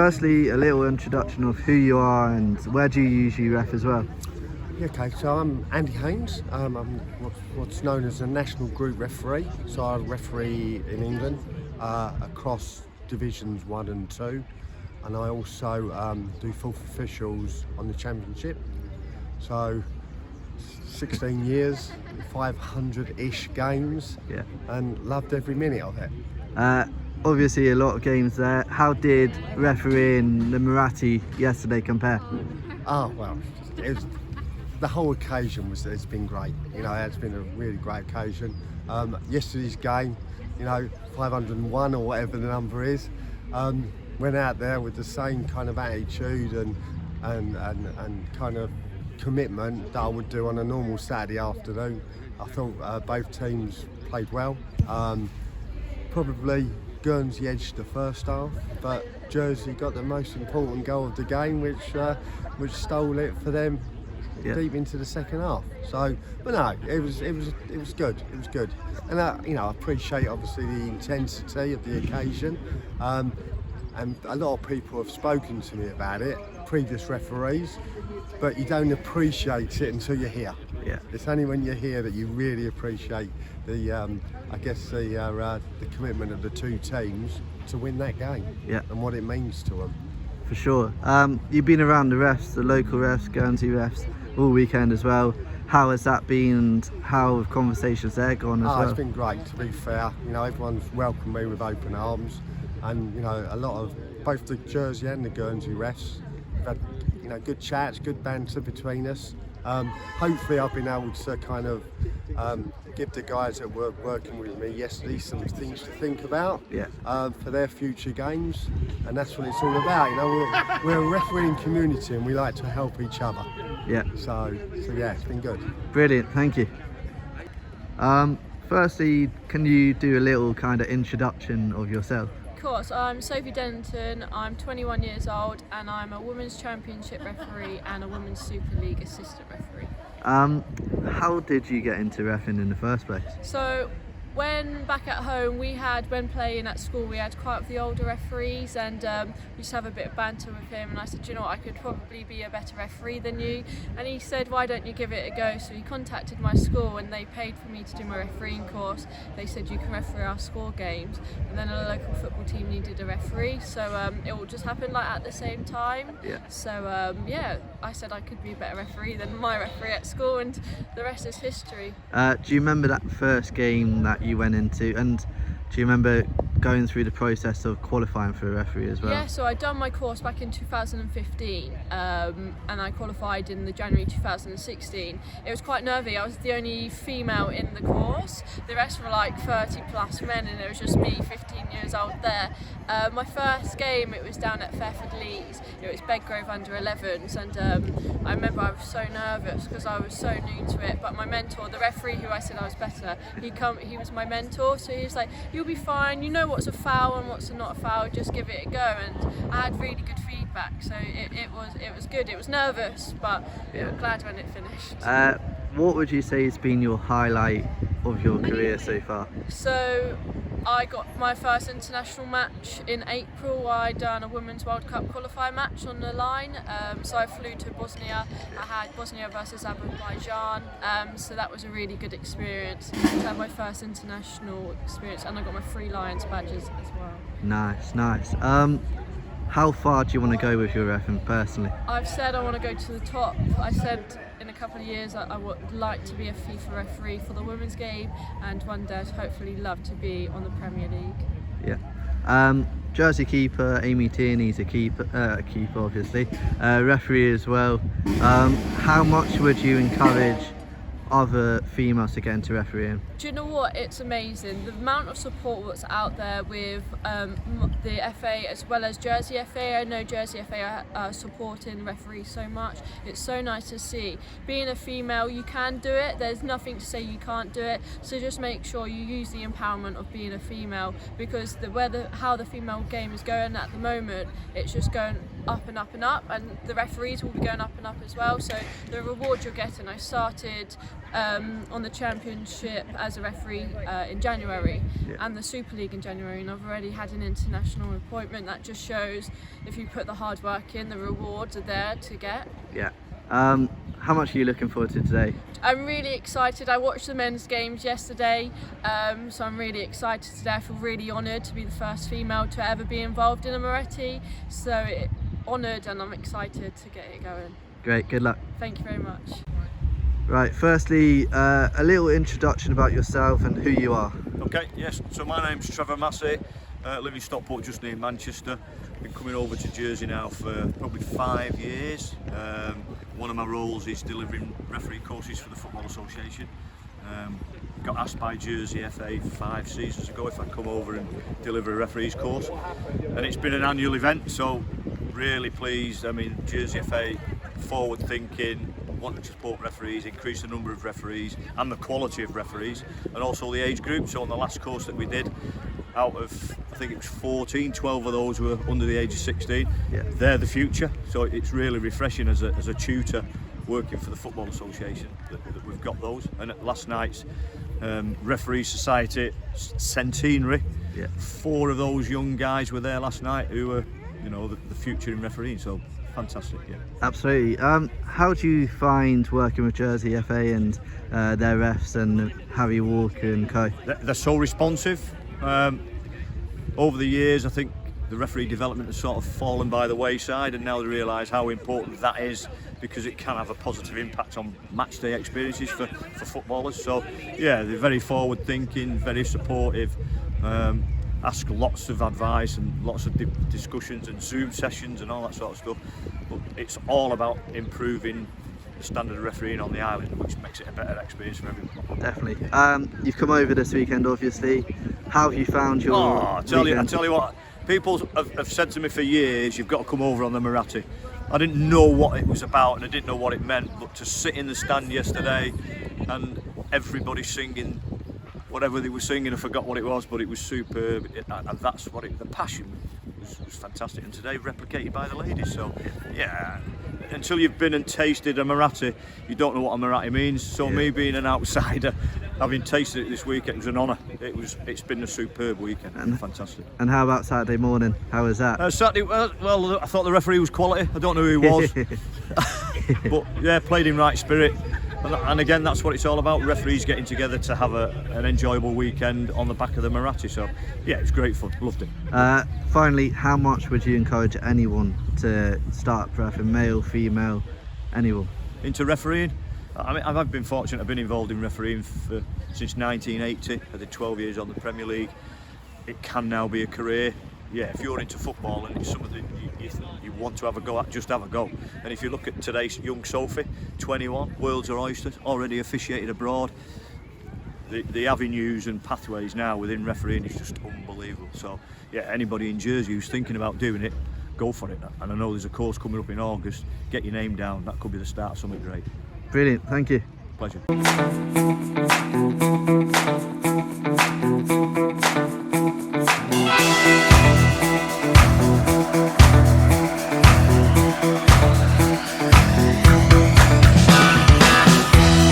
firstly, a little introduction of who you are and where do you usually ref as well? Yeah, okay, so I'm Andy Haynes. I'm what's known as a national group referee. So I referee in England across divisions 1 and 2, and I also do fourth officials on the championship. So 16 years, 500-ish games, Yeah. and loved every minute of it. Obviously, a lot of games there. How did refereeing the Muratti yesterday compare? Oh well, the whole occasion it's been great. You know, it's been a really great occasion. Yesterday's game, 501 or whatever the number is, went out there with the same kind of attitude and kind of commitment that I would do on a normal Saturday afternoon. I thought both teams played well. Probably Guernsey edged the first half, but Jersey got the most important goal of the game, which stole it for them deep into the second half. So, but no, it was good. It was good, and I appreciate obviously the intensity of the occasion. And a lot of people have spoken to me about it, previous referees, but you don't appreciate it until you're here. Yeah. It's only when you're here that you really appreciate the commitment of the two teams to win that game. Yeah. And what it means to them. For sure. You've been around the refs, the local refs, Guernsey refs, all weekend as well. How has that been, and how have conversations there gone as well? It's been great, to be fair. Everyone's welcomed me with open arms, and a lot of both the Jersey and the Guernsey refs have had good chats, good banter between us. Hopefully I've been able to kind of give the guys that were working with me yesterday some things to think about for their future games, and that's what it's all about. We're a refereeing community and we like to help each other. Yeah. So yeah, it's been good. Brilliant, thank you. Firstly, can you do a little kind of introduction of yourself? Of course, I'm Sophie Denton, I'm 21 years old and I'm a Women's Championship referee and a Women's Super League assistant referee. How did you get into reffing in the first place? So, when back at home when playing at school, we had quite a few older referees, and we used to have a bit of banter with him, and I said, I could probably be a better referee than you, and he said, why don't you give it a go? So he contacted my school and they paid for me to do my refereeing course. They said, you can referee our school games, and then a local football team needed a referee, so it all just happened at the same time. So I said I could be a better referee than my referee at school, and the rest is history. Do you remember that first game that you went into, and do you remember going through the process of qualifying for a referee as well? Yeah, so I'd done my course back in 2015 and I qualified in the January 2016. It was quite nervy. I was the only female in the course. The rest were 30 plus men, and it was just me, 15 years old there. My first game, it was down at Fairford Lees. It was Bedgrove under 11s, and I remember I was so nervous because I was so new to it, but my mentor, the referee who I said I was better, he was my mentor, so he was like, you'll be fine, you know what's a foul and what's not a foul, just give it a go. And I had really good feedback, so it was good. It was nervous, but I'm glad when it finished. What would you say has been your highlight of your career so far? So I got my first international match in April. I done a Women's World Cup qualifier match on the line. So I flew to Bosnia. I had Bosnia versus Azerbaijan. So that was a really good experience. I had my first international experience, and I got my 3 Lions badges as well. Nice. How far do you want to go with your reffing personally? I've said I want to go to the top. I said in a couple of years I would like to be a FIFA referee for the women's game, and one day I'd hopefully love to be on the Premier League. Yeah. Jersey keeper Amy Tierney's a keeper obviously, referee as well. How much would you encourage other females to get into refereeing? Do you know what? It's amazing. The amount of support that's out there with the FA as well as Jersey FA. I know Jersey FA are supporting referees so much. It's so nice to see. Being a female, you can do it. There's nothing to say you can't do it. So just make sure you use the empowerment of being a female, because how the female game is going at the moment, it's just going up and up and up, and the referees will be going up and up as well. So the reward you're getting, I started on the Championship as a referee in January, and the Super League in January, and I've already had an international appointment. That just shows if you put the hard work in, the rewards are there to get. Yeah. How much are you looking forward to today? I'm really excited. I watched the men's games yesterday, so I'm really excited today. I feel really honoured to be the first female to ever be involved in a Muratti, so honoured, and I'm excited to get it going. Great, good luck. Thank you very much. Right, firstly, a little introduction about yourself and who you are. Okay, yes, so my name's Trevor Massey, live in Stockport just near Manchester. Been coming over to Jersey now for probably 5 years. One of my roles is delivering referee courses for the Football Association. Got asked by Jersey FA 5 seasons ago if I'd come over and deliver a referee's course, and it's been an annual event, so really pleased. I mean, Jersey FA forward thinking, wanting to support referees, increase the number of referees and the quality of referees, and also the age group. So on the last course that we did, out of I think it was 14, 12 of those were under the age of 16. Yeah. They're the future, so it's really refreshing as a tutor working for the Football Association that we've got those. And at last night's Referee Society centenary, 4 of those young guys were there last night who were, you know, the future in refereeing. So fantastic, yeah. Absolutely. How do you find working with Jersey FA and their refs and Harry Walker and co? They're so responsive. Over the years, I think the referee development has sort of fallen by the wayside, and now they realise how important that is, because it can have a positive impact on match day experiences for footballers. So yeah, they're very forward thinking, very supportive, ask lots of advice and lots of discussions and Zoom sessions and all that sort of stuff. But it's all about improving the standard of refereeing on the island, which makes it a better experience for everyone. Definitely. You've come over this weekend, obviously. How have you found your I tell weekend? you what, people have said to me for years, you've got to come over on the Muratti. I didn't know what it was about and I didn't know what it meant, but to sit in the stand yesterday and everybody singing whatever they were singing, I forgot what it was, but it was superb, and that's what the passion was fantastic, and today replicated by the ladies. So yeah, until you've been and tasted a Muratti, you don't know what a Muratti means. So me being an outsider, having tasted it this week, it was an honour. It's been a superb weekend, fantastic. And how about Saturday morning? How was that? Saturday, well, I thought the referee was quality. I don't know who he was, but yeah, played in right spirit. And again, that's what it's all about, referees getting together to have an enjoyable weekend on the back of the Muratti. So yeah, it's great fun, loved it. Finally, how much would you encourage anyone to start refereeing, male, female, anyone? Into refereeing? I mean, I've been fortunate, I've been involved in refereeing since 1980. I did 12 years on the Premier League. It can now be a career. Yeah, if you're into football and it's something that you want to have a go at, just have a go. And if you look at today's young Sophie, 21, world's her oysters, already officiated abroad. The avenues and pathways now within refereeing is just unbelievable. So yeah, anybody in Jersey who's thinking about doing it, go for it. And I know there's a course coming up in August. Get your name down, that could be the start of something great. Brilliant, thank you. Pleasure.